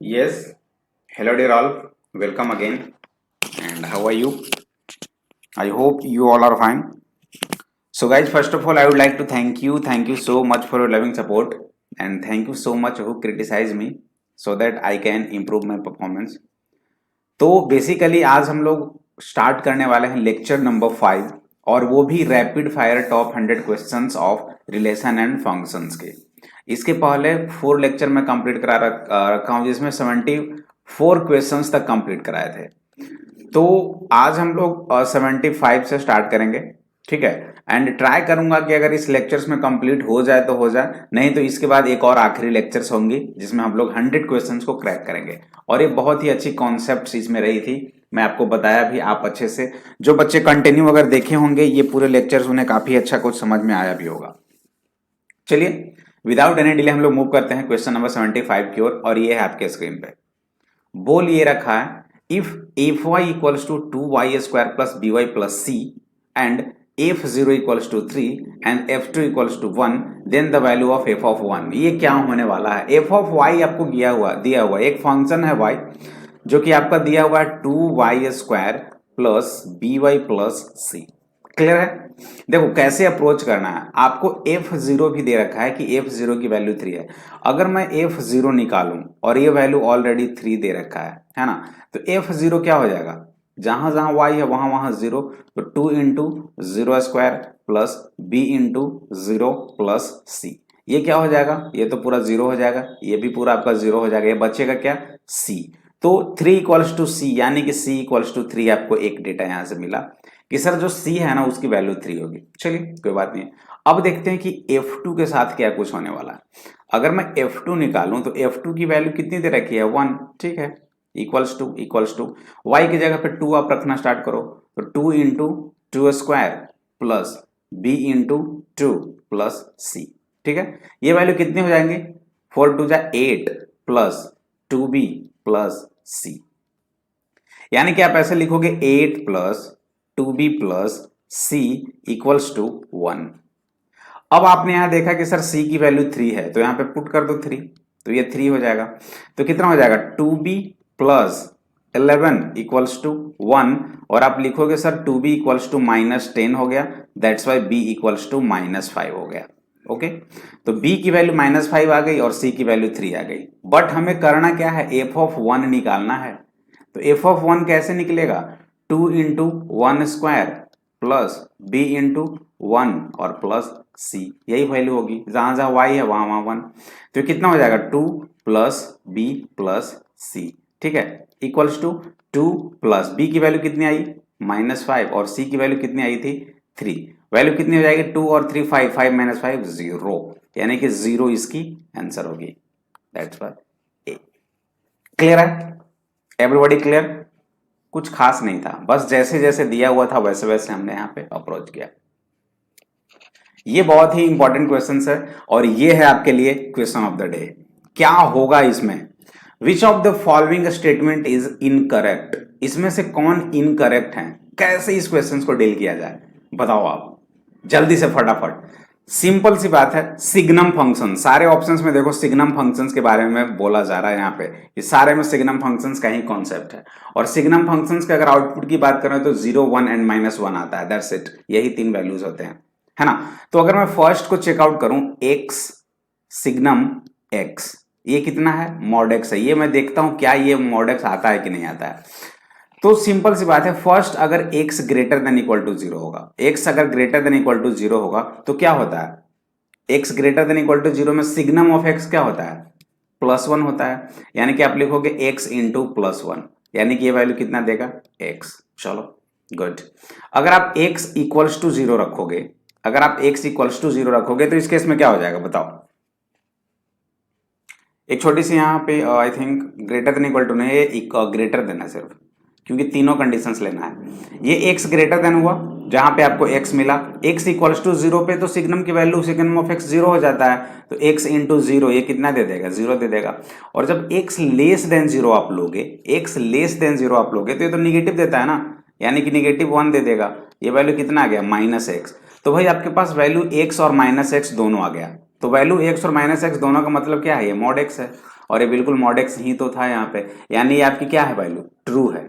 Yes, hello dear all, welcome again. And how are you? I hope you all are fine. So, guys, first of all, I would like to thank you so much for your loving support, and thank you so much who criticize me so that I can improve my performance. तो basically आज हम लोग start करने वाले हैं lecture number 5 और वो भी rapid fire top 100 questions of relation and functions के। इसके पहले 4 लेक्चर में कंप्लीट करा रखा हूं जिसमें 74 क्वेश्चंस तक कंप्लीट कराए थे। तो आज हम लोग 75 से स्टार्ट करेंगे, ठीक है। एंड ट्राई करूंगा कि अगर इस लेक्चर्स में कंप्लीट हो जाए तो हो जाए, नहीं तो इसके बाद एक और आखिरी लेक्चर्स होंगी जिसमें हम लोग 100 क्वेश्चंस को क्रैक करेंगे। और ये बहुत ही अच्छी कॉन्सेप्ट इसमें रही थी, मैं आपको बताया भी, आप अच्छे से जो बच्चे कंटिन्यू अगर देखे होंगे ये पूरे लेक्चर्स उन्हें काफी अच्छा कुछ समझ में आया भी होगा। चलिए विदाउट एनी डिले हम लोग मूव करते हैं क्वेश्चन नंबर 75 की ओर, और ये है आपके स्क्रीन पे। बोल ये रखा है, if F Y equals to 2y² plus B Y plus C and f0 equals to 3 and f2 equals to 1 then the value of f of 1। ये क्या होने वाला है? f ऑफ y आपको दिया हुआ एक फंक्शन है y जो कि आपका दिया हुआ है 2y² plus by plus C. Clear है? देखो कैसे अप्रोच करना है। आपको f0 भी दे रखा है कि f0 की वैल्यू 3 है। अगर मैं f0 निकालूं और ये वैल्यू ऑलरेडी 3 दे रखा है ना, तो f0 क्या हो जाएगा? जहां जहां y है वहां वहां 0, तो 2 into 0² plus b into 0 plus c। ये क्या हो जाएगा? ये तो पूरा 0 हो जाएगा, ये भी पूरा आपका 0 हो जाएगा, ये बचेगा क्या? c। तो 3 इक्वल्स टू सी, यानी कि c इक्वल्स टू 3 आपको एक डेटा यहां से मिला कि सर जो c है ना उसकी वैल्यू 3 होगी। चलिए कोई बात नहीं। अब देखते हैं कि f2 के साथ क्या कुछ होने वाला है। अगर मैं f2 निकालूं तो f2 की वैल्यू कितनी दे रखी है? 1, ठीक है। इक्वल्स टू y की जगह पे 2 आप रखना स्टार्ट करो, तो 2 into 2² plus b into 2 plus c, ठीक है। ये वैल्यू कितनी हो जाएंगे? 4 2 जा 8 प्लस 2b प्लस c, यानी कि आप ऐसे लिखोगे 8 plus 2b plus c equals to 1। अब आपने यहां देखा कि सर c की वैल्यू 3 है, तो यहां पे पुट कर दो 3, तो ये 3 हो जाएगा। तो कितना हो जाएगा? 2b प्लस 11 इक्वल्स टू 1, और आप लिखोगे सर 2b इक्वल्स टू -10 हो गया, that's Y b equals to -5 हो गया। ओके, तो b की वैल्यू -5 आ गई और c की वैल्यू 3 आ गई। बट हमें करना क्या है? f ऑफ 1 निकालना है। तो f ऑफ 1 कैसे निकलेगा? 2 इंटू 1² प्लस b इंटू 1 और प्लस c, यही वैल्यू होगी। जहां जहां y है वहां वहां 1, तो कितना हो जाएगा? 2 प्लस b प्लस c, ठीक है, इक्वल्स टू 2 प्लस b की वैल्यू कितनी आई? -5, और c की वैल्यू कितनी आई थी? 3। वैल्यू कितनी हो जाएगी? 2 और 3 5, 5 - 5 0, यानी कि 0 इसकी आंसर होगी। That's why. क्लियर है? Everybody clear? कुछ खास नहीं था, बस जैसे जैसे दिया हुआ था वैसे वैसे हमने यहाँ पे अप्रोच किया। ये बहुत ही इंपॉर्टेंट क्वेश्चन है और ये है आपके लिए क्वेश्चन ऑफ द डे। क्या होगा इसमें? Which of the following statement is incorrect? इसमें से कौन इनकरेक्ट है? कैसे इस क्वेश्चन को डील किया जाए बताओ आप जल्दी से फटाफट। सिंपल सी बात है, सिग्नम फंक्शन। सारे ऑप्शंस में देखो सिग्नम फंक्शंस के बारे में बोला जा रहा है यहाँ पे, ये सारे में सिग्नम फंक्शंस का ही कॉन्सेप्ट है। और सिग्नम फंक्शंस के अगर आउटपुट की बात करें तो 0 1 एंड -1 आता है, दैट्स इट, यही 3 वैल्यूज होते हैं, है ना। तो अगर मैं फर्स्ट को चेकआउट करूं, x सिग्नम x, ये कितना है? मॉड x है। ये मैं देखता हूं क्या ये मॉड x आता है कि नहीं आता है। तो सिंपल सी बात है, फर्स्ट अगर x greater than equal to 0 होगा, x अगर ग्रेटर देन इक्वल टू 0 होगा तो क्या होता है? x greater than equal to 0 में सिग्नम ऑफ x क्या होता है? +1 होता है, यानी कि आप लिखोगे x इंटू +1, यानी कि ये वैल्यू कितना देगा? x। चलो गुड। अगर आप x इक्वल्स टू 0 रखोगे, अगर आप x इक्वल्स टू 0 रखोगे तो इस केस में क्या हो जाएगा बताओ? एक छोटी सी यहाँ पे I think greater than equal to नहीं, ये ग्रेटर देन है सिर्फ, क्योंकि तीनों कंडीशंस लेना है। ये x ग्रेटर देन हुआ जहां पे आपको x मिला, x इक्वल्स टू 0 पे तो सिग्नम की वैल्यू सिग्नम ऑफ x 0 हो जाता है, तो x इंटू 0 ये कितना दे देगा? 0 दे देगा। और जब x लेस देन 0 आप लोगे, x लेस देन 0 आप लोगे तो ये तो निगेटिव देता है ना, यानी कि -1 दे देगा। ये वैल्यू कितना आ गया? -x। तो भाई आपके पास वैल्यू x और -x दोनों आ गया। तो वैल्यू एक्स और माइनस एक्स दोनों का मतलब क्या है, ये मॉड एक्स है, और ये बिल्कुल मॉड एक्स ही तो था यहाँ पे, यानी ये आपकी क्या है वैल्यू, ट्रू है।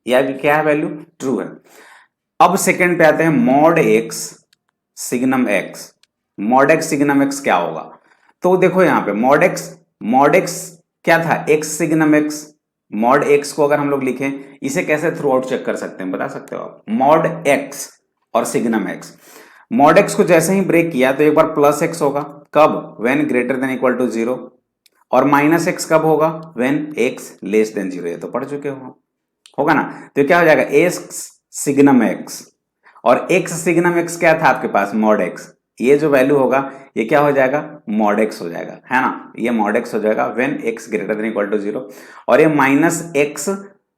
ये आपकी क्या है वैल्यू, ट्रू है। अब सेकंड पे आते हैं, mod x signum x. Mod x signum x क्या होगा, तो देखो यहाँ पे मॉड एक्स क्या था, x signum x. Mod x को अगर हम लोग लिखें, इसे कैसे थ्रू आउट चेक कर सकते हैं बता सकते हो आप, मॉड एक्स और सिग्नम एक्स। मॉड एक्स को जैसे ही ब्रेक किया तो एक बार प्लस एक्स होगा, कब, when greater than equal to zero, और माइनस एक्स कब होगा, when x less than zero. ये तो पढ़ चुके हो, होगा ना। तो क्या हो जाएगा, एक्स सिग्नम एक्स, और एक्स सिग्नम एक्स क्या था आपके पास, मॉड एक्स। ये जो वैल्यू होगा ये क्या हो जाएगा, मॉड एक्स हो जाएगा, है ना, ये मॉड एक्स हो जाएगा when x greater than equal to zero, और ये माइनस एक्स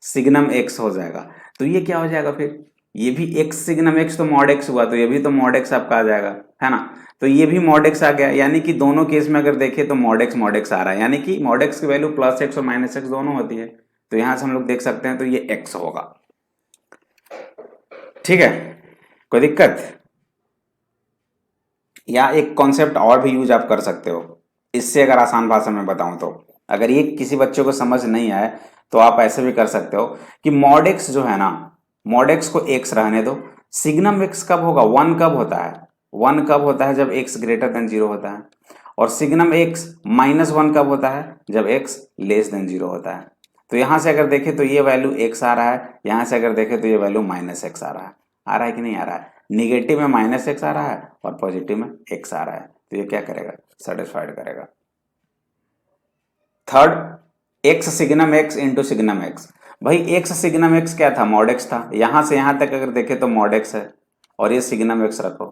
सिग्नम एक्स हो जाएगा। तो ये क्या हो जाएगा फिर, ये भी एक्स सिग्नम एक्स तो मॉड एक्स हुआ, तो ये भी तो मॉड एक्स आपका आ जाएगा, है ना। तो ये भी मॉड एक्स आ गया, यानी कि दोनों केस में अगर देखें तो मॉड एक्स आ रहा है, यानी कि मॉड एक्स की वैल्यू प्लस एक्स और माइनस एक्स दोनों होती है। तो यहां से हम लोग देख सकते हैं, तो ये एक्स होगा, ठीक है, कोई दिक्कत। या एक कॉन्सेप्ट और भी यूज आप कर सकते हो, इससे अगर आसान भाषा में बताऊं तो, अगर ये किसी बच्चे को समझ नहीं आए तो आप ऐसे भी कर सकते हो कि मॉड एक्स जो है ना, मॉड एक्स को एक्स रहने दो, सिग्नम एक्स कब होगा, वन कब होता है, वन कब होता है, जब एक्स ग्रेटर देन जीरो होता है, और सिग्नम एक्स माइनस वन कब होता है, जब एक्स लेस देन जीरो होता है। तो यहां से अगर देखें तो ये वैल्यू एक्स आ रहा है, यहां से अगर देखें तो ये वैल्यू माइनस एक्स आ रहा है कि नहीं आ रहा है, निगेटिव में माइनस एक्स आ रहा है और पॉजिटिव में एक्स आ रहा है, तो ये क्या करेगा, सेटिस्फाइड करेगा। Third, x signum x into signum x. भाई एक्स सिग्नम एक्स क्या था, मॉड एक्स था, यहां से यहां तक अगर देखे तो मॉड एक्स है, और ये सिग्नम एक्स रखो,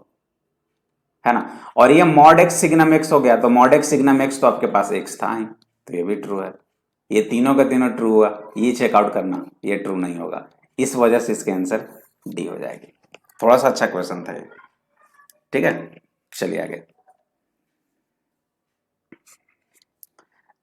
है ना, और ये मॉड एक्स सिग्नम एक्स हो गया, तो मॉड एक्स सिग्नम एक्स तो आपके पास एक्स था ही, तो ये भी ट्रू है। ये तीनों का तीनों ट्रू हुआ, ये चेकआउट करना, ये ट्रू नहीं होगा, इस वजह से इसके आंसर डी हो जाएगी। थोड़ा सा अच्छा क्वेश्चन था ये, ठीक है, चलिए आगे।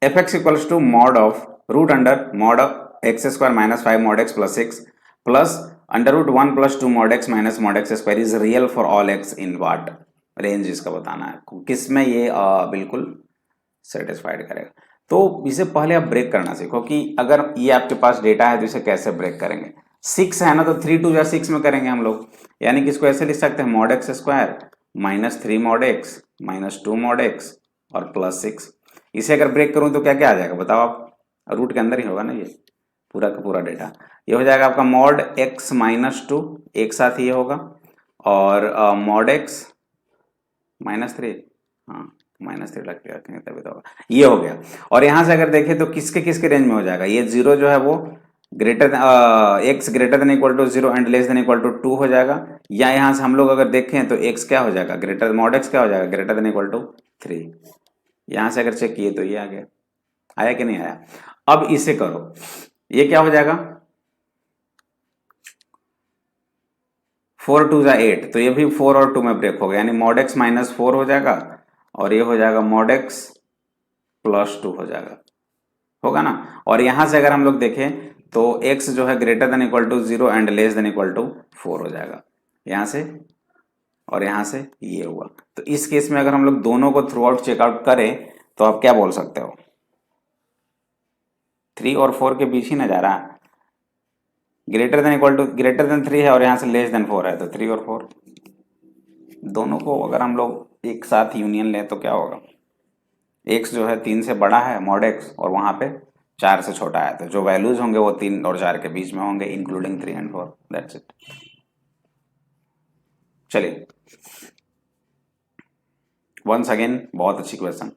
F x equals to mod of root under mod of X square minus five mod x plus six plus under root one plus two mod X minus mod X square is real for all X in what range, इसका बताना है किसमें ये बिल्कुल satisfied करेगा। तो इसे पहले आप ब्रेक करना सीखो कि अगर ये आपके पास डेटा है तो इसे कैसे ब्रेक करेंगे। सिक्स है ना, तो थ्री टू या सिक्स में करेंगे हम लोग, यानी कि इसको ऐसे लिख सकते हैं, mod X square minus three mod X minus two mod x और प्लस सिक्स। इसे अगर ब्रेक करूं तो क्या क्या आ जाएगा बताओ आप, रूट के अंदर ही होगा ना ये पूरा का पूरा डेटा। ये हो जाएगा आपका मॉड एक्स माइनस टू, एक साथ ये होगा, और मॉड एक्स माइनस थ्री, हाँ माइनस थ्री लग के रखेंगे तभी तो होगा, ये हो गया। और यहां से अगर देखें तो किसके किसके रेंज में हो जाएगा, ये जीरो जो है वो greater X greater than equal to zero and less than equal to two हो जाएगा, या यहां से हम लोग अगर देखें तो एक्स क्या हो जाएगा, ग्रेटर मॉड एक्स क्या हो जाएगा, greater than equal to three. यहां से अगर चेक किए तो ये आ गया, आया कि नहीं आया। अब इसे करो, ये क्या हो जाएगा, फोर टू जा एट, तो ये भी फोर और टू में ब्रेक हो गया, यानी मॉड एक्स माइनस फोर हो जाएगा, और ये हो जाएगा मॉड एक्स प्लस टू हो जाएगा, होगा ना। और यहां से अगर हम लोग देखें तो x जो है greater than equal to zero and less than equal to four हो जाएगा, यहां से और यहां से ये हुआ। तो इस केस में अगर हम लोग दोनों को थ्रू आउट चेकआउट करें तो आप क्या बोल सकते हो, थ्री और फोर के बीच ही ना जा रहा, greater than equal to greater than three है और यहां से लेस देन फोर है, तो थ्री और फोर दोनों को अगर हम लोग एक साथ यूनियन लें तो क्या होगा, एक्स जो है तीन से बड़ा है मॉड एक्स, और वहां पे चार से छोटा है, तो जो वैल्यूज होंगे वो तीन और चार के बीच में होंगे including three and four, that's it. चलिए वंस अगेन बहुत अच्छी question,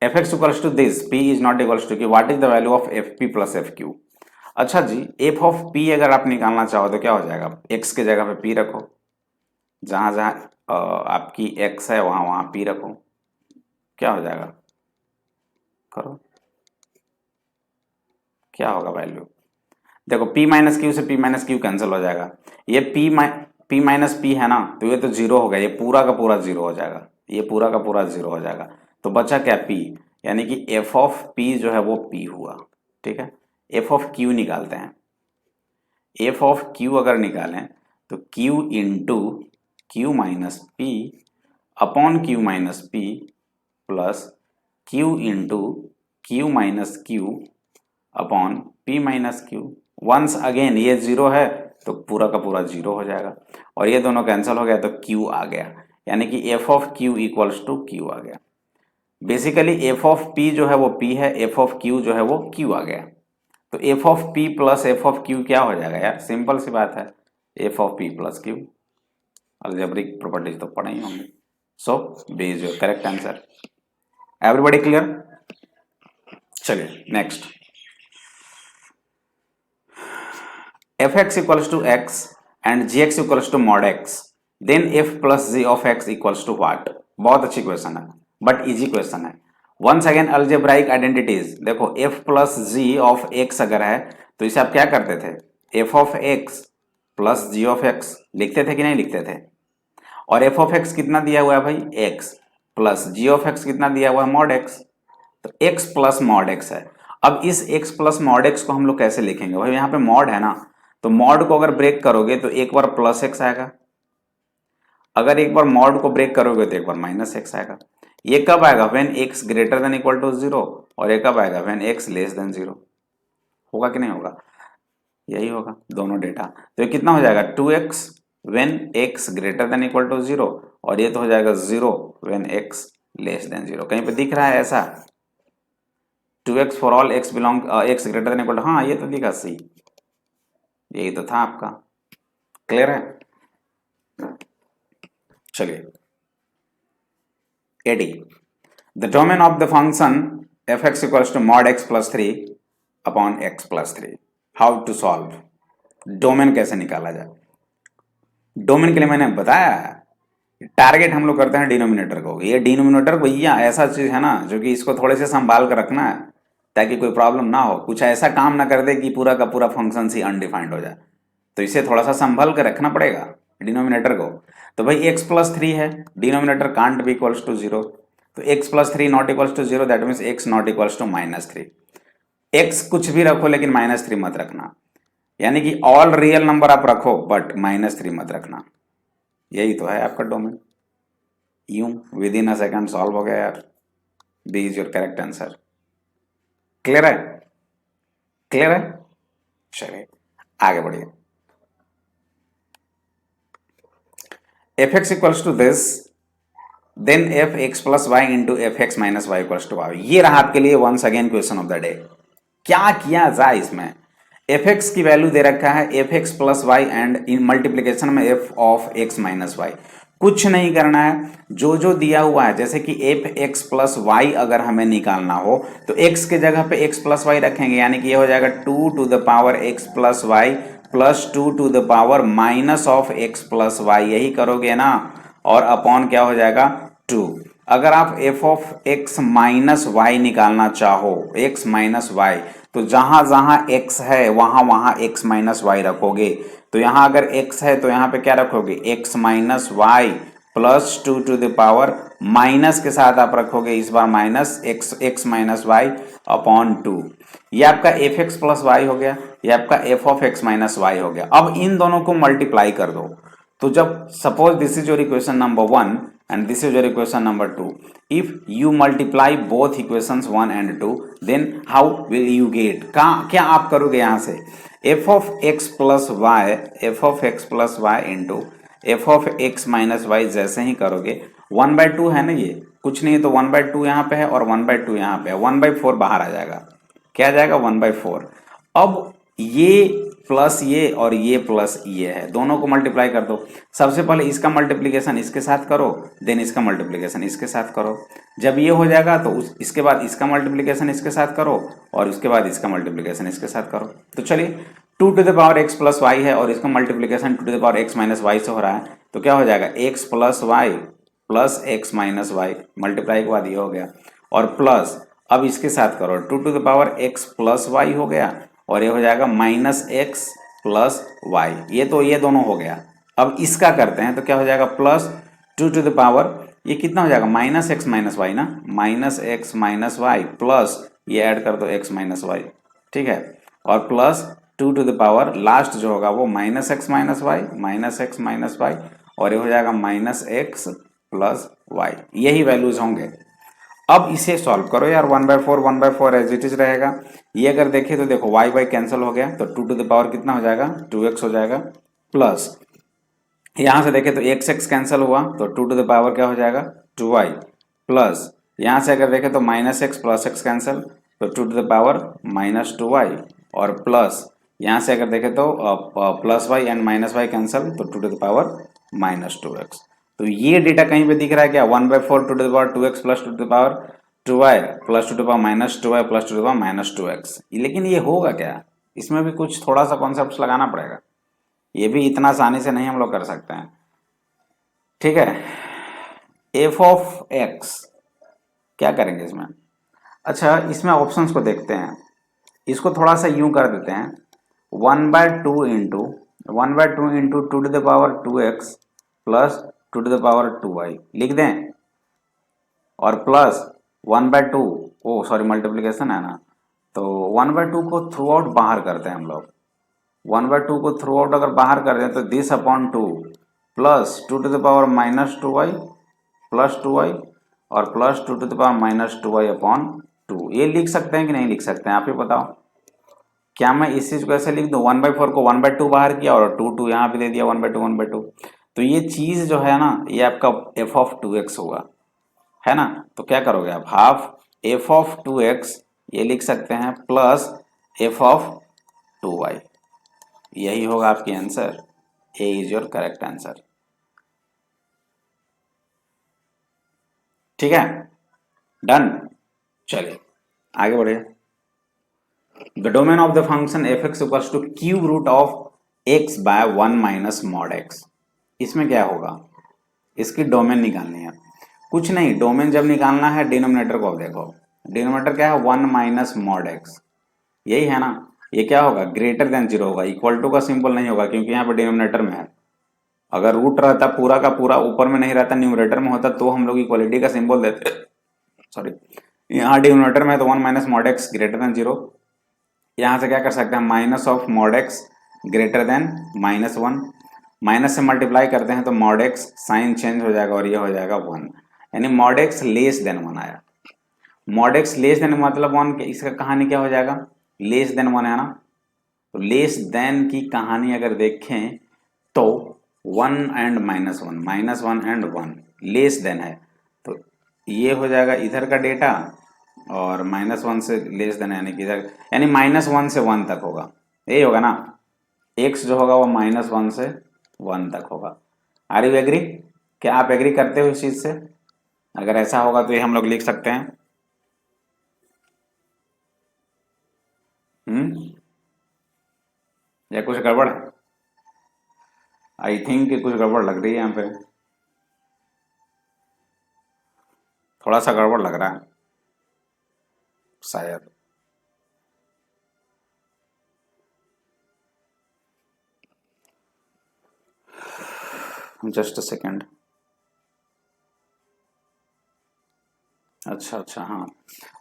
F x equals to this P is not equals to Q, what is the value of F P plus F Q. अच्छा जी, एफ ऑफ पी अगर आप निकालना चाहो तो क्या हो जाएगा, एक्स के जगह पे पी रखो, जहां जहां आपकी एक्स है वहां वहां पी रखो, क्या हो जाएगा, करो क्या होगा वैल्यू। देखो p माइनस क्यू से p माइनस क्यू कैंसिल हो जाएगा, ये p माइनस पी है ना, तो ये तो जीरो हो गया, ये पूरा का पूरा जीरो हो जाएगा, ये पूरा का पूरा जीरो हो जाएगा, तो बचा क्या p, यानी कि f ऑफ p जो है वो p हुआ, ठीक है। f ऑफ q निकालते हैं, f ऑफ q अगर निकालें तो q into q minus p upon q minus p plus q into q minus q upon p minus q. Once again ये जीरो है तो पूरा का पूरा जीरो हो जाएगा और ये दोनों कैंसिल हो गया तो क्यू आ गया, यानी कि F of Q equals to Q आ गया। बेसिकली एफ ऑफ पी जो है वो पी है, एफ ऑफ क्यू जो है वो क्यू आ गया। तो F of P plus F of Q क्या हो जाएगा यार, सिंपल सी बात है, F of P plus Q. Algebraic properties तो पढ़े ही होंगे। So B is your correct answer. Everybody clear? चलिए next, F x equals to X and G X equals to mod X, then F plus ji of X equals to what. बहुत अच्छी question है but easy question है। Once again algebraic identities, देखो f plus ji of x अगर है तो इसे आप क्या करते थे, f of x plus ji of x लिखते थे कि नहीं लिखते थे। और एफ ऑफ एक्स कितना दिया हुआ है भाई, x, plus ji of x कितना दिया हुआ है, मॉड एक्स। तो एक्स प्लस मॉड एक्स है। अब इस एक्स प्लस मॉड एक्स को हम लोग कैसे लिखेंगे भाई, यहाँ पे मॉड है ना, तो मॉड को अगर ब्रेक करोगे तो एक बार प्लस एक्स आएगा, अगर एक बार मॉड को ब्रेक करोगे तो एक बार माइनस एक्स आएगा। ये कब आएगा, when x greater than equal to zero, और ये कब आएगा, when x less than zero. होगा कि नहीं होगा, यही होगा दोनों डेटा। तो ये कितना हो जाएगा, 2x when x greater than equal to zero, और ये तो हो जाएगा 0 when x less than zero. कहीं पे दिख रहा है ऐसा, 2x for all x belong x greater than equal to, हाँ ये तो दिखा सी, यही तो था आपका। क्लियर है? चलिए 80, the domain of the function F x equals to mod x plus 3 upon x plus 3। How to solve, domain कैसे निकाला जाए। डोमेन के लिए मैंने बताया, टारगेट हम लोग करते हैं डिनोमिनेटर को। ये डिनोमिनेटर भैया ऐसा चीज है ना जो कि इसको थोड़े से संभाल कर रखना है ताकि कोई प्रॉब्लम ना हो, कुछ ऐसा काम ना कर दे कि पूरा का पूरा फंक्शन ही अनडिफाइंड हो जाए। तो इसे थोड़ा सा संभाल कर रखना पड़ेगा डिनोमिनेटर को। तो भाई एक्स प्लस 3 है, denominator can't be equals to 0, तो x plus 3 not equals to 0, that means x not equals to -3। X कुछ भी रखो लेकिन -3 मत रखना, यानी कि ऑल रियल नंबर आप रखो बट -3 मत रखना। यही तो है आपका डोमेन। यूं within a second solve हो गया यार। B is your correct answer. Clear है? क्लियर है? चलिए आगे बढ़िए। F x equals to this, then f x plus y into f x minus y equals to y. ये रहा आपके लिए once again question of the day. क्या किया जाए इसमें, एफ एक्स की वैल्यू दे रखा है f x plus y and in multiplication में f of x minus y. कुछ नहीं करना है, जो जो दिया हुआ है, जैसे कि एफ एक्स प्लस वाई अगर हमें निकालना हो तो एक्स के जगह पे एक्स प्लस वाई रखेंगे, यानी कि ये हो जाएगा 2 to the power x plus y plus 2 to the power minus of x plus y, यही करोगे ना, और अपॉन क्या हो जाएगा 2। अगर आप f of x minus y निकालना चाहो, एक्स माइनस वाई, तो जहां जहां x है वहां वहां x माइनस वाई रखोगे। तो यहां अगर x है तो यहां पे क्या रखोगे, x minus Y plus 2 to the power, minus के साथ आप रखोगे इस बार minus x minus Y upon 2। ये आपका एफ एक्स प्लस वाई हो गया, ये आपका f of x minus y हो गया। अब इन दोनों को मल्टीप्लाई कर दो। तो जब suppose this is your equation number 1 and this is your equation number 2, if you multiply both equations 1 and 2 then how will you get, क्या आप करोगे यहां से, f of x plus y into f of x minus y, जैसे ही करोगे 1/2 है ना, ये कुछ नहीं है तो 1/2 यहाँ पे है और 1/2 यहाँ पे है, 1/4 बाहर आ जाएगा। क्या आ जाएगा, 1/4। अब ये प्लस ये और ये प्लस ये है, दोनों को मल्टीप्लाई कर दो। सबसे पहले इसका मल्टीप्लिकेशन इसके साथ करो, देन इसका मल्टीप्लिकेशन इसके साथ करो। जब ये हो जाएगा तो इसके बाद इसका मल्टीप्लिकेशन इसके साथ करो और उसके बाद इसका मल्टीप्लिकेशन इसके साथ करो। तो चलिए 2 to the power x plus y है और इसका multiplication 2 to the power x minus y से हो रहा है, तो क्या हो जाएगा, x plus y plus x minus y, multiply के बाद ये हो गया, और प्लस अब इसके साथ करो 2 to the power x plus y हो गया, और ये हो जाएगा माइनस एक्स प्लस वाई, ये तो ये दोनों हो गया। अब इसका करते हैं तो क्या हो जाएगा, प्लस 2 टू द पावर, ये कितना हो जाएगा, माइनस एक्स माइनस वाई ना, minus x minus Y plus ये ऐड कर दो एक्स माइनस वाई, ठीक है, और plus 2 to the power last जो होगा वो minus x minus y, minus x minus y, और ये हो जाएगा माइनस एक्स प्लस वाई, यही वैल्यूज होंगे। अब इसे सॉल्व करो यार, 1/4 एज इट इज रहेगा। ये अगर देखे तो देखो y बाई कैंसिल हो गया, तो 2 कितना हो जाएगा, 2x हो जाएगा। प्लस यहां से देखे तो x कैंसिल हुआ तो 2 क्या हो जाएगा, 2y। प्लस यहां से अगर देखे तो -x प्लस x कैंसिल, तो 2 और प्लस यहां से अगर देखे तो plus y and -y cancel, तो 2 तो ये डेटा कहीं पे दिख रहा है क्या, 1/4 2 प्लस 2 प्लस लेकिन ये होगा क्या, इसमें भी कुछ थोड़ा सा कॉन्सेप्ट लगाना पड़ेगा, ये भी इतना आसानी से नहीं हम लोग कर सकते हैं। ठीक है, एफ ऑफ एक्स क्या करेंगे इसमें, अच्छा इसमें ऑप्शंस को देखते हैं, इसको थोड़ा सा यूं कर देते हैं, 1/2 इंटू 2 प्लस 2 लिख दें, और प्लस 1/2, ओ सॉरी मल्टीप्लीकेशन है ना, तो 1/2 को थ्रू आउट बाहर करते हैं हम लोग, 1/2 को थ्रू आउट अगर बाहर कर दें तो this upon 2 plus 2 - 2y plus 2y और प्लस 2 - 2y अपॉन 2, ये लिख सकते हैं कि नहीं लिख सकते हैं, आप ही बताओ। क्या मैं इस चीज को ऐसे लिख दूं, 1/4 को 1/2 बाहर किया और 2 यहाँ पे दे दिया 1/2, तो ये चीज जो है ना, ये आपका एफ ऑफ 2x होगा, है ना। तो क्या करोगे आप, हाफ एफ ऑफ 2x ये लिख सकते हैं प्लस एफ ऑफ 2y, यही होगा आपकी answer, a is your correct answer. ठीक है, डन, चलिए आगे बढ़े। The domain of the function F x equals to cube root of x by 1 minus mod x, इसमें क्या होगा, इसकी डोमेन निकालनी है, कुछ नहीं, डोमेन जब निकालना है डिनोमिनेटर को देखो, डिनोमिनेटर क्या है, 1 माइनस मॉड एक्स, यही है ना, ये क्या होगा, ग्रेटर देन 0 होगा, इक्वल टू का सिंबल नहीं होगा क्योंकि यहाँ पे डिनोमिनेटर में है, अगर रूट रहता पूरा का पूरा ऊपर में नहीं रहता न्यूमरेटर में होता तो हम लोग इक्वलिटी का सिंबल देते, सॉरी, यहाँ डिनोमिनेटर में है तो 1 minus mod x greater then 0, यहाँ से क्या कर सकते हैं, minus of mod x greater then -1, minus से मल्टीप्लाई करते हैं तो मॉड एक्स साइन चेंज हो जाएगा और ये हो जाएगा 1, यानी मॉड एक्स लेस देन 1 आया, मॉड एक्स लेस देन मतलब 1, इसका कहानी क्या हो जाएगा, लेस देन 1 है ना, तो लेस देन की कहानी अगर देखें तो 1 एंड -1 एंड 1 लेस देन है, तो ये हो जाएगा इधर का डेटा, और -1 से लेस देन यानी कि इधर, यानी -1 से 1 तक होगा, यही होगा ना, x जो होगा वो -1 से 1 तक होगा। आर यू एग्री, क्या आप एग्री करते हो इस चीज से, अगर ऐसा होगा तो ये हम लोग लिख सकते हैं, या कुछ गड़बड़ है, आई थिंक कुछ गड़बड़ लग रही है यहाँ पे, थोड़ा सा गड़बड़ लग रहा है शायद, जस्ट अ सेकेंड, अच्छा हाँ,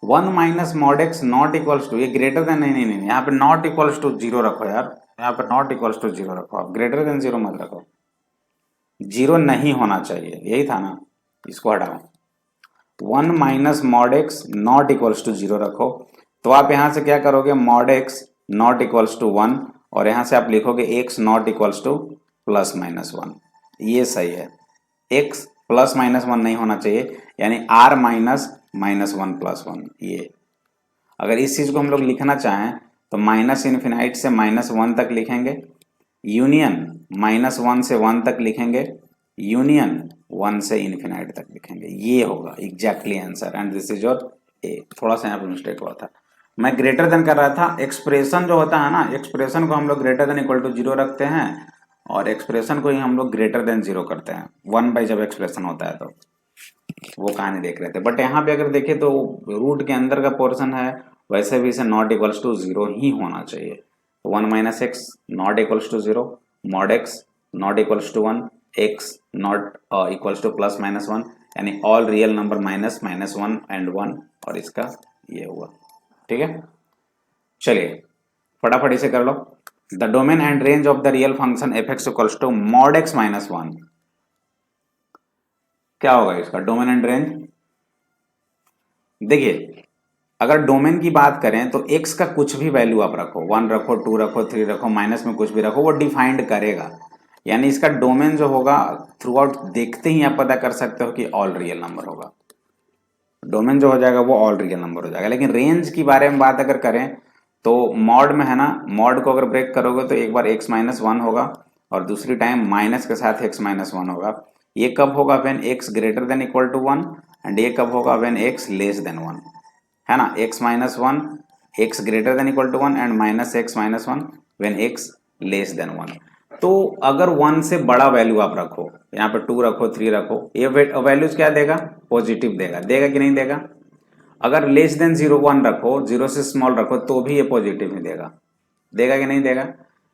1 minus mod x not equals to, ये ग्रेटर देन, नहीं यहाँ पे नॉट इक्वल्स टू 0 रखो यार, यहाँ पे नॉट इक्वल्स टू 0 रखो, आप ग्रेटर देन 0 मत रखो, 0 नहीं होना चाहिए, यही था ना, इसको हटाओ, 1 minus mod x not equals to 0 रखो, तो आप यहां से क्या करोगे, mod x not equals to 1 और यहां से आप लिखोगे एक्स नॉट इक्वल्स टू +-1, ये सही है, एक्स +-1 नहीं होना चाहिए, यानी r -(-1+1), ये अगर इस चीज को हम लोग लिखना चाहें तो -∞ से -1 तक लिखेंगे, यूनियन -1 से 1 तक लिखेंगे, यूनियन 1 से इन्फिनाइट तक लिखेंगे, ये होगा exactly answer, and this is your A. थोड़ा सा यहाँ पे मिस्टेक हुआ था, मैं ग्रेटर देन कर रहा था, एक्सप्रेशन जो होता है ना, एक्सप्रेशन को हम लोग ग्रेटर देन इक्वल टू 0 रखते हैं और एक्सप्रेशन को ही हम लोग ग्रेटर देन 0 करते हैं, 1 बाई जब एक्सप्रेशन होता है तो, वो कहानी देख रहे थे, बट यहाँ पे अगर देखें तो रूट के अंदर का पोर्शन है, वैसे भी इसे नॉट इक्वल्स टू 0 ही होना चाहिए, 1 minus x not equals to 0, mod x not equals to 1, x not equals to +-1, यानी ऑल रियल नंबर -(-1 एंड 1), और इसका ये हुआ, ठीक है। चलिए फटाफट इसे कर लो, the domain and range of the real function F x equals to mod X -1, क्या होगा इसका डोमेन एंड रेंज, देखिए अगर डोमेन की बात करें तो x का कुछ भी वैल्यू आप रखो, 1 रखो, 2 रखो, 3 रखो, माइनस में कुछ भी रखो, वो डिफाइंड करेगा। यानी इसका डोमेन जो होगा थ्रू आउट देखते ही आप पता कर सकते हो कि ऑल रियल नंबर होगा। डोमेन जो हो जाएगा वो ऑल रियल नंबर हो जाएगा। लेकिन रेंज की बारे में बात अगर करें तो मॉड में है ना, मॉड को अगर ब्रेक करोगे तो एक बार x माइनस वन होगा और दूसरी टाइम माइनस के साथ x माइनस वन होगा। ये कब होगा? When x greater than equal to one, and ये कब होगा? When x less than one, है ना। x minus one, x greater than equal to one, and minus x minus one when x less than one. तो अगर one से बड़ा value आप रखो, यहाँ पे टू रखो, थ्री रखो, ये वैल्यूज क्या देगा? पॉजिटिव देगा। देगा कि नहीं देगा? अगर लेस देन जीरो वन रखो, जीरो से स्मॉल रखो, तो भी ये पॉजिटिव ही देगा। देगा कि नहीं देगा?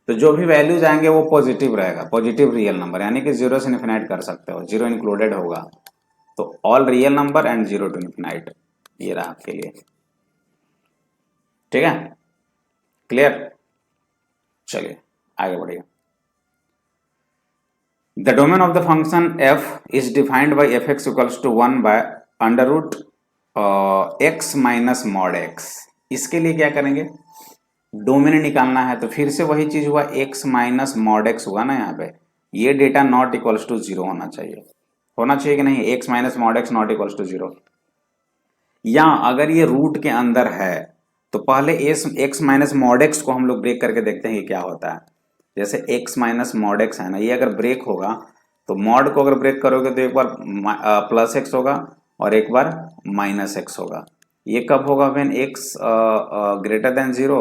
तो जो भी वैल्यूज आएंगे वो पॉजिटिव रहेगा, पॉजिटिव रियल नंबर, यानी कि जीरो से इन्फिनाइट कर सकते हो, जीरो इंक्लूडेड होगा। तो all real number and zero to infinite, ये रहा आपके लिए। ठीक है, क्लियर? चलिए आगे बढ़िए। The domain of the function f is defined by fx equals to 1 by under root x minus mod x। इसके लिए क्या करेंगे? डोमेन निकालना है, तो फिर से वही चीज हुआ, x माइनस मॉड x हुआ ना यहाँ पे। ये data not equals to zero होना चाहिए। होना चाहिए कि नहीं? x minus mod x not equals to zero. या अगर ये रूट के अंदर है तो पहले x माइनस मॉड x को हम लोग ब्रेक करके देखते हैं कि क्या होता है। जैसे x माइनस मॉड x है ना, ये अगर ब्रेक होगा तो मॉड को अगर ब्रेक करोगे तो एक बार प्लस x होगा और एक बार माइनस x होगा। ये कब होगा? When x greater than zero,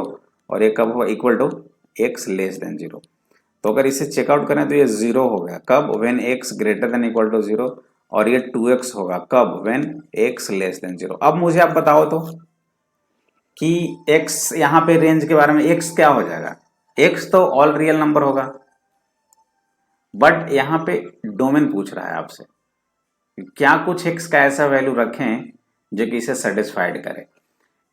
और ये कब होगा? Equal to x less than zero. तो अगर इसे चेकआउट करें तो ये जीरो हो गया कब? When x greater than equal to zero, और ये 2x होगा कब? When x less than zero. अब मुझे आप बताओ तो कि x यहाँ पे रेंज के बारे में, x क्या हो जाएगा? x तो ऑल रियल नंबर होगा, बट यहाँ पे डोमेन पूछ रहा है आपसे क्या कुछ x का ऐसा वैल्यू रखें जो कि इसे सेटिस्फाइड करे।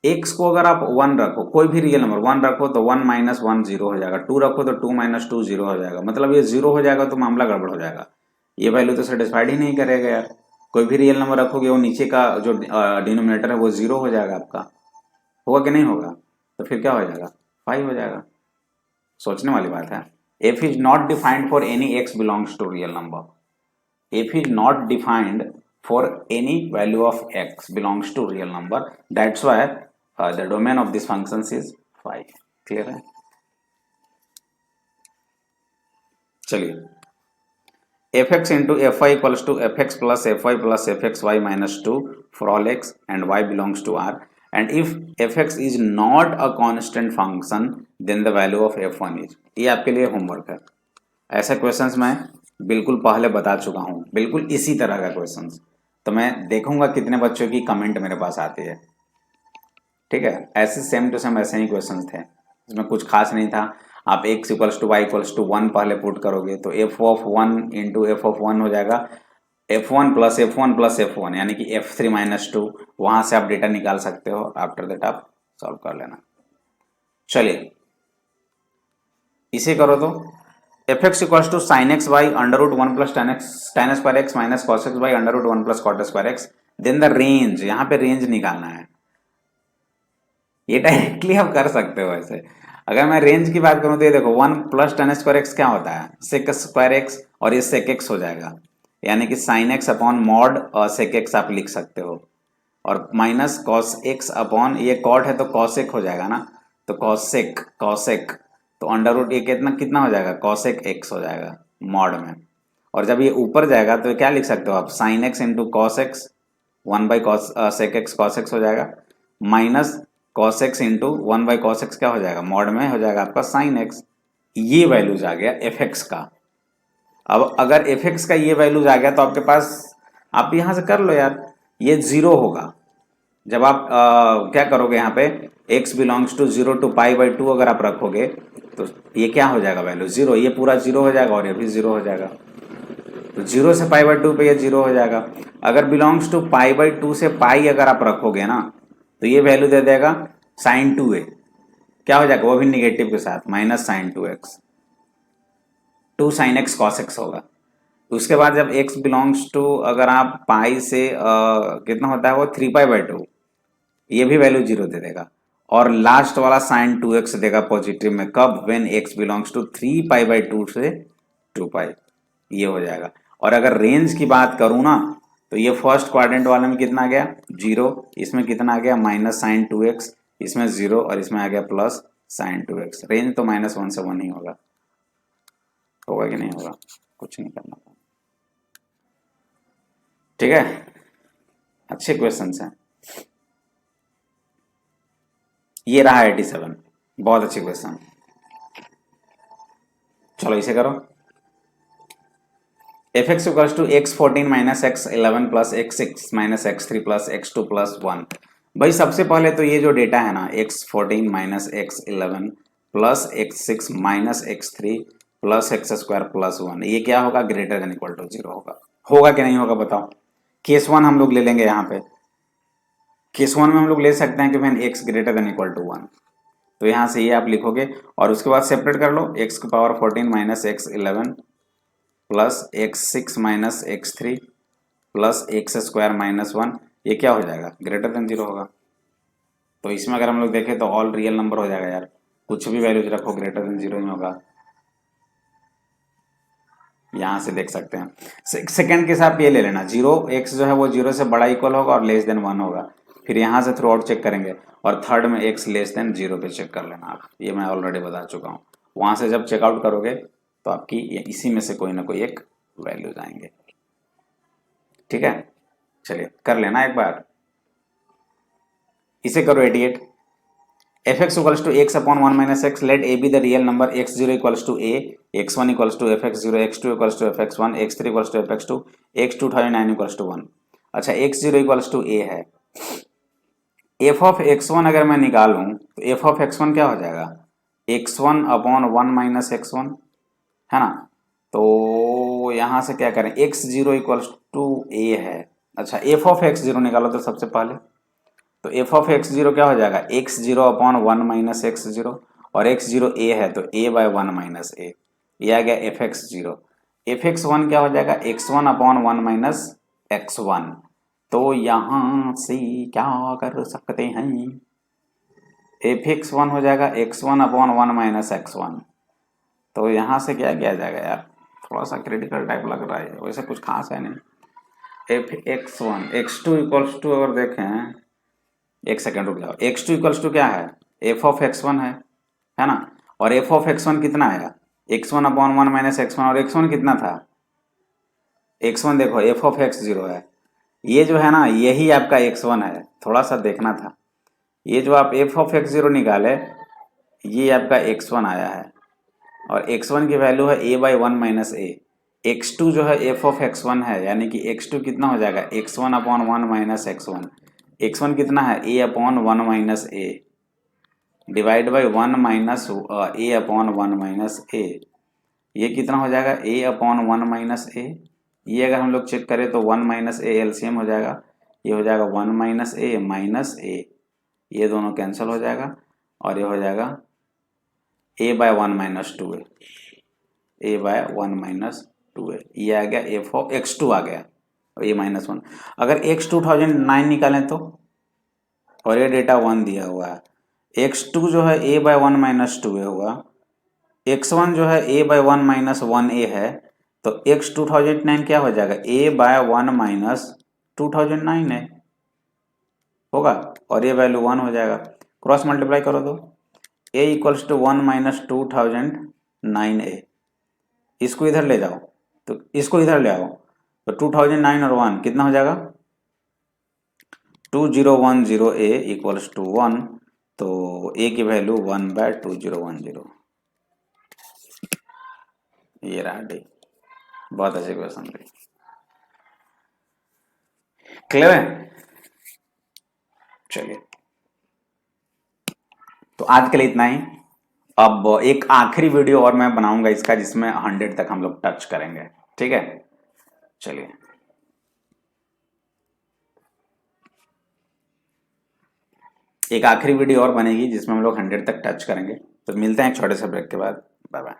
x को अगर आप वन रखो, कोई भी रियल नंबर वन रखो तो वन माइनस वन जीरो हो जाएगा, टू रखो तो टू माइनस टू जीरो हो जाएगा। मतलब ये जीरो हो जाएगा तो मामला गड़बड़ हो जाएगा, ये वैल्यू तो सेटिस्फाइड ही नहीं करेगा यार। कोई भी रियल नंबर रखोगे वो नीचे का जो डिनोमिनेटर है वो जीरो हो जाएगा आपका। होगा कि नहीं होगा? तो फिर क्या हो जाएगा? फाइव हो जाएगा। सोचने वाली बात है। F is not defined for any x belongs to real number. F is not defined for any value of x belongs to real number, that's why the domain of this functions is 5। clear है? चलिए fx into fy equals to fx plus fy plus fxy minus 2 for all x and y belongs to R, and if fx is not a constant function then the value of f1 is। ये आपके लिए homework है। ऐसे questions मैं बिल्कुल पहले बता चुका हूँ, बिल्कुल इसी तरह का क्वेश्चंस। तो मैं देखूंगा कितने बच्चों की कमेंट मेरे पास आती है। ठीक है, ऐसे सेम टू सेम ऐसे ही क्वेश्चंस थे, इसमें कुछ खास नहीं था। आप x equals to y equals to one पहले पुट करोगे तो F of one into f of one हो जाएगा f1 plus f one plus f one, यानी कि f3 माइनस टू। वहां से आप डेटा निकाल सकते हो, आफ्टर दैट आप सॉल्व कर लेना। चलिए इसे करो तो f x equals to sine x by under root one plus tan square x minus cos x by under root one plus cot square x. Then the range, यहाँ पे range निकालना है। ये डायरेक्टली आप कर सकते हो ऐसे। अगर मैं रेंज की बात करूं तो ये देखो one plus tan square x क्या होता है? सेक स्क्वायर एक्स, और ये सेक एक्स हो जाएगा, यानी कि साइन एक्स अपॉन मॉड और सेक एक्स आप लिख सकते हो, और माइनस कॉस एक्स अपॉन ये कॉट है तो कॉसेक हो जाएगा ना, तो कॉसेक कॉसेक, तो अंडर रूट ये कितना कितना हो जाएगा? कॉसेक एक्स हो जाएगा मॉड में। और जब ये ऊपर जाएगा तो क्या लिख सकते हो आप? Sine x into cos x, one by cosec सेक एक्स कॉस एक्स हो जाएगा, minus cos x into one by cos x क्या हो जाएगा? मॉड में हो जाएगा आपका साइन एक्स। ये वैल्यूज आ गया एफ एक्स का। अब अगर एफ एक्स का ये वैल्यूज आ गया तो आपके पास, आप यहां से कर लो यार, ये जीरो होगा जब आप क्या करोगे यहाँ पे x belongs to zero to pi by two अगर आप रखोगे तो ये क्या हो जाएगा? वैल्यू जीरो, ये पूरा जीरो हो जाएगा और ये भी जीरो हो जाएगा। तो जीरो से पाई बाई टू पे ये जीरो हो जाएगा। अगर belongs to pi by two से पाई अगर आप रखोगे ना तो ये वैल्यू दे देगा साइन टू ए, क्या हो जाएगा? वो भी निगेटिव के साथ, minus sine two x, two sine x cos x होगा। उसके बाद जब x बिलोंग्स टू, अगर आप पाई से कितना होता है वो? थ्री पाई बाई टू, ये भी वैल्यू 0 दे देगा। और लास्ट वाला साइन 2x देगा पॉजिटिव में, कब? व्हेन x बिलोंग्स टू 3π/2 से 2π, ये हो जाएगा। और अगर रेंज की बात करूं ना, तो ये फर्स्ट क्वाड्रेंट वाले में कितना आ गया? 0, इसमें कितना आ गया? माइनस साइन 2x, इसमें 0 और इसमें आ गया प्लस साइन 2x। रेंज तो -1 से 1 ही होगा। होगा कि नहीं होगा? कुछ नहीं करना, ठीक है। अच्छे क्वेश्चन हैं। ये रहा 87, बहुत अच्छे क्वेश्चन। चलो इसे करो। F x equals to x14 minus x11 plus x6 minus x3 plus x2 plus 1। भाई सबसे पहले तो ये जो डेटा है ना, x14 minus x11 plus x6 minus x3 plus x² plus 1, ये क्या होगा? ग्रेटर देन इक्वल टू 0 होगा। होगा कि नहीं होगा बताओ? केस 1 हम लोग ले लेंगे यहाँ पे। केस 1 में हम लोग ले सकते हैं कि when x greater than equal to 1, तो यहाँ से ये आप लिखोगे और उसके बाद सेपरेट कर लो। x की power 14 minus x11 plus x6 minus x3 plus x² minus 1, ये क्या हो जाएगा? ग्रेटर देन 0 होगा। तो इसमें अगर हम लोग देखें तो ऑल रियल नंबर हो जाएगा यार, कुछ भी वैल्यूज रखो ग्रेटर देन 0 ही होगा। यहाँ से देख सकते हैं। सेकंड के साथ ये ले लेना, 0 x जो है वो 0 से बड़ा इक्वल होगा और लेस देन 1 होगा। फिर यहाँ से थ्रू आउट चेक करेंगे और थर्ड में x लेस देन 0 पे चेक कर लेना आप, ये मैं ऑलरेडी बता चुका हूँ। वहाँ से जब चेकआउट करोगे तो आपकी इसी में से कोई ना कोई एक वैल्यूज आएंगे, ठीक है। चलिए कर लेना एक बार, इसे करो 88। F x equals to x upon 1 minus x, let a be the real number, x0 equals to ए, x1 equals to fx0, x2 equals to fx1, x3 equals to fx2, x2009 equals to 1। अच्छा x0 equals to a है। f of x1 अगर मैं निकालूं तो f of x1 क्या हो जाएगा? x1 अपॉन 1 माइनस x1, है ना। तो यहां से क्या करें? x0 इक्वल्स टू a है। अच्छा f ऑफ x0 निकालो तो सबसे पहले, तो f ऑफ x0 क्या हो जाएगा? x0 अपॉन 1 माइनस x0, और x0 a है तो a बाय 1 माइनस a, ये आ गया fx0। fx1 क्या हो जाएगा? x1 upon 1 minus x1। तो यहां से क्या कर सकते हैं? fx1 हो जाएगा x1 अपॉन 1 माइनस x1। तो यहां से क्या किया जाएगा यार? थोड़ा सा क्रिटिकल टाइप लग रहा है, वैसे कुछ खास है नहीं। fx1 x2 इक्वल्स टू, अगर देखें, एक सेकेंड रुक जाओ, x2 इक्वल्स टू क्या है? f ऑफ x1 है ना। और f ऑफ x1 कितना आएगा? x1 अपॉन 1 माइनस x1, और x1 कितना था? x1 देखो f ऑफ x0 है, ये जो है ना यही आपका x1 है, थोड़ा सा देखना था। ये जो आप f ऑफ x0 निकाले, ये आपका x1 आया है, और x1 की वैल्यू है a by 1 minus a। x2 जो है f ऑफ x1 है, यानी कि x2 कितना हो जाएगा? x1 upon 1 minus x1। x1 कितना है? a upon 1 minus a divide by 1 minus a upon 1 minus a, ये कितना हो जाएगा? a upon 1 minus a। ये अगर हम लोग चेक करें तो 1 माइनस a एलसीएम हो जाएगा, ये हो जाएगा 1 माइनस a माइनस a, ये दोनों कैंसिल हो जाएगा और ये हो जाएगा a by 1 minus 2a, a by 1 minus 2a, ये आ गया f ऑफ x2 आ गया, और ये -1। अगर x 2009 निकालें तो, और ये डेटा 1 दिया हुआ है, x2 जो है a बाय 1 माइनस 2a हुआ, x1 जो है a बाय 1 माइनस 1a है, तो x 2009 क्या हो जाएगा? a बाय 1 माइनस 2009 है होगा, और ये वैल्यू 1 हो जाएगा। क्रॉस मल्टीप्लाई करो तो a equals to 1 minus 2009a, इसको इधर ले जाओ तो इसको इधर ले आओ, तो 2009 और 1 कितना हो जाएगा? 2010a इक्वल्स टू 1, तो a की वैल्यू 1 बाय 2010। ये रहा डी, बहुत अच्छे क्वेश्चन थे, क्लियर है। चलिए तो आज के लिए इतना ही। अब एक आखिरी वीडियो और मैं बनाऊंगा इसका, जिसमें 100 तक हम लोग टच करेंगे, ठीक है। चलिए एक आखिरी वीडियो और बनेगी जिसमें हम लोग 100 तक टच करेंगे। तो मिलते हैं एक छोटे से ब्रेक के बाद, बाय बाय।